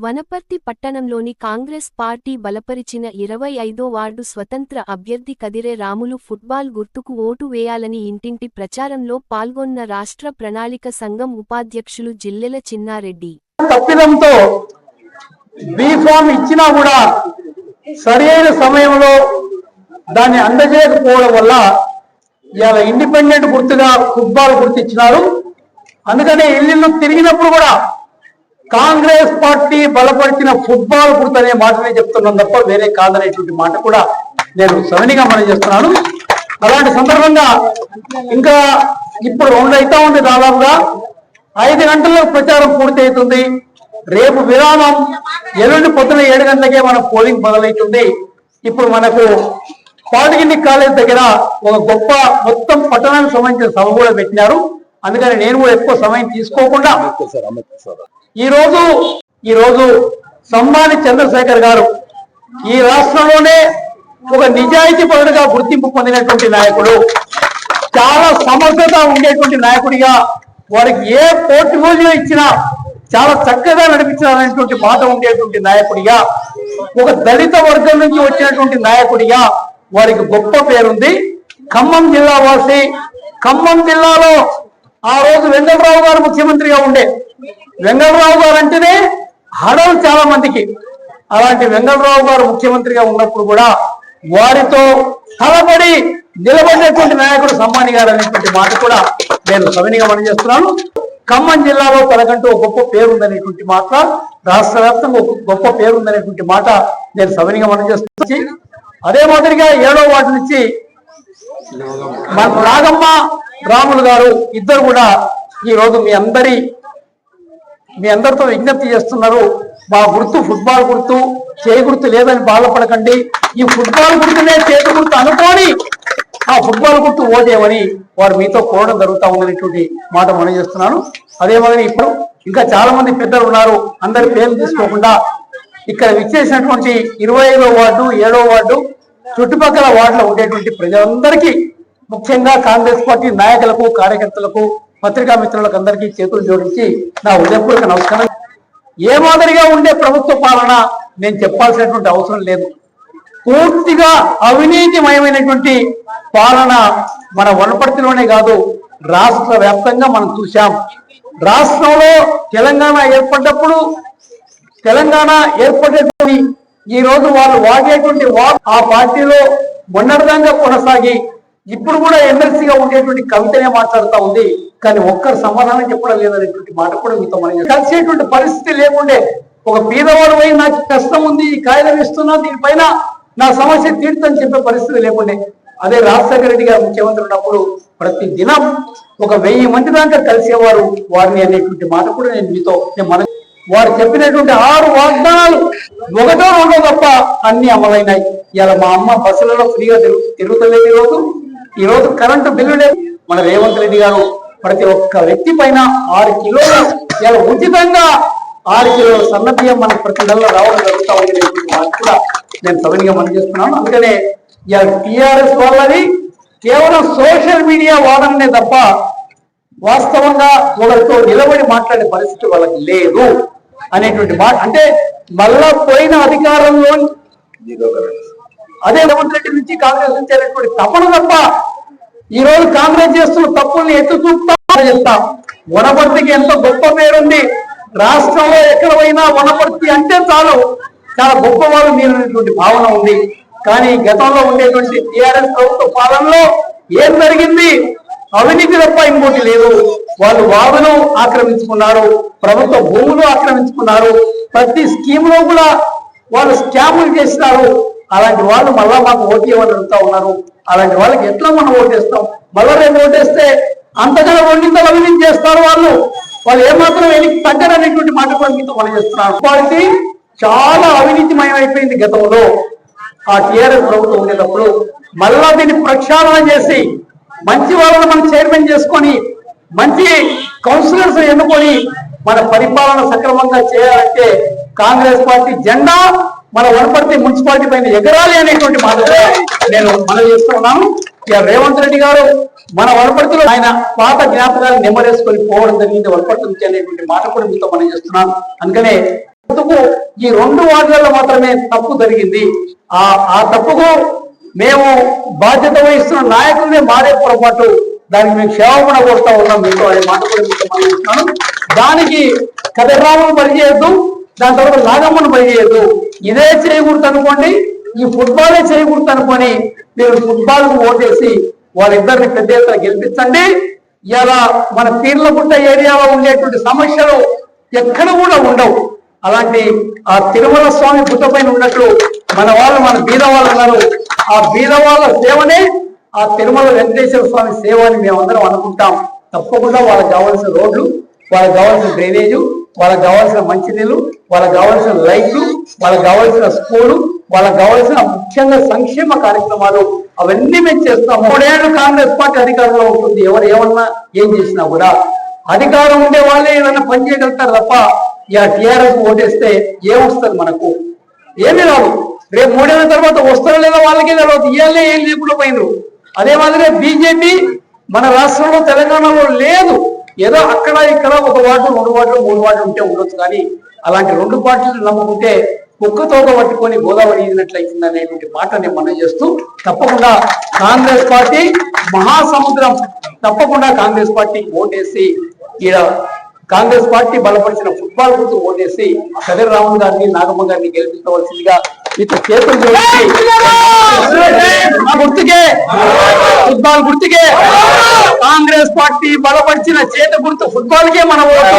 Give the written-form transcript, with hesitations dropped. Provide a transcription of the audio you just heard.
వనపర్తి పట్టణంలోని కాంగ్రెస్ పార్టీ బలపరిచిన 25వ వార్డు స్వతంత్ర అభ్యర్థి కదిరే రాములు ఫుట్బాల్ గుర్తుకు ఓటు వేయాలని ఇంటింటి ప్రచారంలో పాల్గొన్న రాష్ట్ర ప్రణాళిక సంఘం ఉపాధ్యక్షులు జిల్లెల చిన్నారెడ్డి. తప్పిదంతో బీఫామ్ ఇచ్చినా కూడా సరైన సమయంలో దాన్ని అందజేయకపోవడం వల్ల ఇవాళ ఇండిపెండెంట్ గుర్తుగా ఫుట్బాల్ గుర్తు ఇచ్చినారు. అందుకనే ఇల్లు తిరిగినప్పుడు కూడా కాంగ్రెస్ పార్టీ బలపరిచిన ఫుట్బాల్ గుర్తు అనే మాటనే చెప్తున్నాను తప్ప వేరే కాదనేటువంటి మాట కూడా నేను సవనిగా మనం చేస్తున్నాను. అలాంటి సందర్భంగా ఇంకా ఇప్పుడు 2 అవుతా ఉంది, దాదాపుగా 5 గంటల్లో ప్రచారం పూర్తి అవుతుంది. రేపు విరామం, ఎల్లుండి పొద్దున 7 గంటలకే మన పోలింగ్ మొదలవుతుంది. ఇప్పుడు మనకు పాలిటెక్నిక్ కాలేజ్ దగ్గర ఒక గొప్ప మొత్తం పట్టణానికి సంబంధించిన సభ కూడా పెట్టినారు. అందుకని నేను కూడా ఎక్కువ సమయం తీసుకోకుండా ఈరోజు సంబాని చంద్రశేఖర్ గారు ఈ రాష్ట్రంలోనే ఒక నిజాయితీ పరుడుగా గుర్తింపు పొందినటువంటి నాయకుడు, చాలా సమర్థత ఉండేటువంటి నాయకుడిగా, వారికి ఏ పోర్ట్ఫోలియో ఇచ్చినా చాలా చక్కగా నడిపించాలనేటువంటి మాట ఉండేటువంటి నాయకుడిగా, ఒక దళిత వర్గం నుంచి వచ్చినటువంటి నాయకుడిగా వారికి గొప్ప పేరుంది. ఖమ్మం జిల్లా వాసి, ఖమ్మం జిల్లాలో ఆ రోజు వెంగళరావు గారు ముఖ్యమంత్రిగా ఉండే. వెంగళరావు గారు అంటేనే హడలు చాలా మందికి. అలాంటి వెంగళరావు గారు ముఖ్యమంత్రిగా ఉన్నప్పుడు కూడా వారితో తలబడి నిలబడినటువంటి నాయకుడు సంబాని గారు అనేటువంటి మాట కూడా నేను సవినిగా మనం చేస్తున్నాను. ఖమ్మం జిల్లాలో తనకంటూ ఒక గొప్ప పేరుందనేటువంటి మాట, రాష్ట్ర వ్యాప్తంగా ఒక గొప్ప పేరుందనేటువంటి మాట నేను సవినిగా మనం చేస్తున్నాను. అదే మాదిరిగా 7వ వార్డు నుంచి మన నాగమ్మ రాములు గారు ఇద్దరు కూడా ఈరోజు మీ అందరితో విజ్ఞప్తి చేస్తున్నారు. మా గుర్తు ఫుట్బాల్ గుర్తు, చేయి గుర్తు లేదని బాధపడకండి. ఈ ఫుట్బాల్ గుర్తునే చేతి గుర్తు అనుకోని ఆ ఫుట్బాల్ గుర్తు ఓటేయమని వారు మీతో కోరడం జరుగుతూ ఉందనేటువంటి మాట మనం చేస్తున్నాను. అదే మాదిరి ఇప్పుడు ఇంకా చాలా మంది పెద్దలు ఉన్నారు. అందరి పేర్లు తీసుకోకుండా ఇక్కడ విచ్చేసినటువంటి 25వ వార్డు, 7వ వార్డు, చుట్టుపక్కల వార్డులో ఉండేటువంటి ప్రజలందరికీ, ముఖ్యంగా కాంగ్రెస్ పార్టీ నాయకులకు, కార్యకర్తలకు, పత్రికా మిత్రులకు అందరికీ చేతులు జోడించి నా హృదయపూర్వక నమస్కారం. ఏ మాదిరిగా ఉండే ప్రభుత్వ పాలన నేను చెప్పాల్సినటువంటి అవసరం లేదు. పూర్తిగా అవినీతిమయమైనటువంటి పాలన మన వనపర్తిలోనే కాదు, రాష్ట్ర వ్యాప్తంగా మనం చూశాం. రాష్ట్రంలో తెలంగాణ ఏర్పడేటువంటి ఈ రోజు వాళ్ళు వాగేటువంటి ఆ పార్టీలో మొన్నటిదాకా కొనసాగి ఇప్పుడు కూడా ఎమ్మెల్సీగా ఉండేటువంటి కవితనే మాట్లాడుతూ ఉంది. కానీ ఒక్కరు సమాధానం చెప్పడం లేదనేటువంటి మాట కూడా మీతో మనం కలిసేటువంటి పరిస్థితి లేకుండే. ఒక పేదవాడు పోయి నాకు కష్టం ఉంది, ఈ కాగితం ఇస్తున్నా, దీనిపైన నా సమస్య తీర్చని చెప్పే పరిస్థితి లేకుండే. అదే రాజశేఖర రెడ్డి గారు ముఖ్యమంత్రి ఉన్నప్పుడు ప్రతి దినం ఒక 1000 మంది దాకా కలిసేవారు వారిని అనేటువంటి మాట కూడా నేను వారు చెప్పినటువంటి 6 వాగ్దానాలు 1ో 2ో తప్ప అన్ని అమలైనాయి. ఇలా మా అమ్మ బస్సులలో ఫ్రీగా తిరుగుతలేదు. ఈరోజు కరెంటు బిల్లు లేదు. మన రేవంత్ రెడ్డి గారు ప్రతి ఒక్క వ్యక్తి పైన 6 కిలోలు ఇలా ఉచితంగా 6 కిలోల సన్న బియ్యం మనకు ప్రతి నెలలో రావడం జరుగుతూ ఉంది కూడా నేను సవినిగా మనం చేస్తున్నాను. అందుకనే ఇలా టీఆర్ఎస్ వాళ్ళని కేవలం సోషల్ మీడియా వాడనే తప్ప వాస్తవంగా ఒకరితో నిలబడి మాట్లాడే పరిస్థితి వాళ్ళకి లేదు అనేటువంటి మాట. అంటే మళ్ళా పోయిన అధికారంలో అదే రేవంత్ రెడ్డి నుంచి కాంగ్రెస్ నుంచి అనేటువంటి తపన తప్ప ఈ రోజు కాంగ్రెస్ చేస్తున్న తప్పుల్ని ఎత్తు చూపుతాం. వనపర్తికి ఎంతో గొప్ప పేరుంది. రాష్ట్రంలో ఎక్కడ పోయినా వనపర్తి అంటే చాలు, చాలా గొప్ప వాళ్ళు మీరనేటువంటి భావన ఉంది. కానీ గతంలో ఉండేటువంటి టీఆర్ఎస్ ప్రభుత్వ పాలనలో ఏం జరిగింది? అవినీతి తప్ప ఇంకోటి లేదు. వాళ్ళు వాగును ఆక్రమించుకున్నారు, ప్రభుత్వ భూములు ఆక్రమించుకున్నారు, ప్రతి స్కీమ్ లో కూడా వాళ్ళు స్కాములు చేసినారు. అలాంటి వాళ్ళు మళ్ళా మాకు ఓటు ఇవ్వని అడుగుతా ఉన్నారు. అలాంటి వాళ్ళకి ఎట్లా మనం ఓటేస్తాం? మళ్ళా రేపు ఓటేస్తే అంతగా వండింతలు అవినీతి చేస్తారు. వాళ్ళు ఏమాత్రం వెనక్కి తగ్గరనేటువంటి మాట కూడా మీతో మనం చేస్తున్నారు. పార్టీ చాలా అవినీతిమయం అయిపోయింది గతంలో. ఆ టీఆర్ఎస్ ప్రభుత్వం ఉండేటప్పుడు మళ్ళా దీన్ని ప్రక్షాళన చేసి మంచి వాళ్ళని మనం చైర్మన్ చేసుకొని మంచి కౌన్సిలర్స్ ఎన్నుకొని మన పరిపాలన సక్రమంగా చేయాలంటే కాంగ్రెస్ పార్టీ జెండా మన వనపర్తి మున్సిపాలిటీ పైన ఎగరాలి అనేటువంటి మాట నేను మనం చేస్తున్నాను. ఇక రేవంత్ రెడ్డి గారు మన వనపర్తిలో ఆయన పాత జ్ఞాపకాలు నెమ్మరేసుకొని పోవడం జరిగింది వనపర్తి నుంచి అనేటువంటి మాట కూడా మీతో మనం చేస్తున్నాను. అందుకనే ఈ 2 వార్డులలో మాత్రమే తప్పు జరిగింది. ఆ తప్పుకు మేము బాధ్యత వహిస్తున్న నాయకులనే మారే పొరపాటు, దానికి మేము క్షేమపణ కోరుతా ఉన్నాం. మీతో అనే మాట కూడా మీతో మాట్లాడుతున్నాను. దానికి కదిరామును బలి చేయొద్దు, దాని తర్వాత నాగమ్మను బలి చేయొద్దు. ఇదే చేయకూడదు అనుకోండి, ఈ ఫుట్బాలే చేయకూడదు అనుకొని మీరు ఫుట్బాల్ కు ఓటేసి వాళ్ళిద్దరిని పెద్ద ఎత్తున గెలిపించండి. ఇలా మన పీర్లగుట్ట ఏరియాలో ఉండేటువంటి సమస్యలు ఎక్కడ కూడా ఉండవు. అలాంటి ఆ తిరుమల స్వామి గుట్ట పైన ఉన్నట్లు మన బీద వాళ్ళు ఉన్నారు. ఆ బీద వాళ్ళ సేవనే ఆ తిరుమల వెంకటేశ్వర స్వామి సేవ అని మేమందరం అనుకుంటాం. తప్పకుండా వాళ్ళకి కావాల్సిన రోడ్లు, వాళ్ళకి కావాల్సిన డ్రైనేజు, వాళ్ళకి కావాల్సిన మంచినీళ్ళు, వాళ్ళకి కావాల్సిన లైట్లు, వాళ్ళకి కావాల్సిన స్కూలు, వాళ్ళకి కావాల్సిన ముఖ్యంగా సంక్షేమ కార్యక్రమాలు అవన్నీ మేము చేస్తాం. 3 ఏళ్ళు కాంగ్రెస్ పార్టీ అధికారంలో ఉంటుంది. ఎవరు ఏమన్నా ఏం చేసినా కూడా అధికారం ఉండే వాళ్ళే ఏదైనా పని చేయగలుగుతారు తప్ప ఇక టీఆర్ఎస్ ఓటేస్తే ఏమొస్తుంది? మనకు ఏమీ రాదు. రేపు 3 ఏళ్ళ తర్వాత వస్తారో లేదో వాళ్ళకే తెలియదు. ఇవాళ ఏం లేకుండా పోయినరు. అదే మాదిరిగా బీజేపీ మన రాష్ట్రంలో తెలంగాణలో లేదు. ఏదో అక్కడ ఇక్కడ 1 వార్డు 2 వార్డులు 3 వార్డులు ఉంటే ఉండొచ్చు. కానీ అలాంటి 2 పార్టీలు నమ్ముకుంటే కుక్కతోక పట్టుకొని గోదావరి ఈదినట్లయితుంది అనేటువంటి మాట నేను మనం చేస్తూ, తప్పకుండా కాంగ్రెస్ పార్టీ మహాసముద్రం, తప్పకుండా కాంగ్రెస్ పార్టీ ఓటేసి ఈడ కాంగ్రెస్ పార్టీ బలపరిచిన ఫుట్బాల్ గుర్తు ఓటేసి కదిరి రాములు గారిని నాగమ్మ గారిని గెలిపించవలసిందిగా మీతో చేతులు గుర్తుకే ఫుట్బాల్ గుర్తుకే కాంగ్రెస్ పార్టీ బలపరిచిన చేత గుర్తు ఫుట్బాల్ కే మన ఓటు.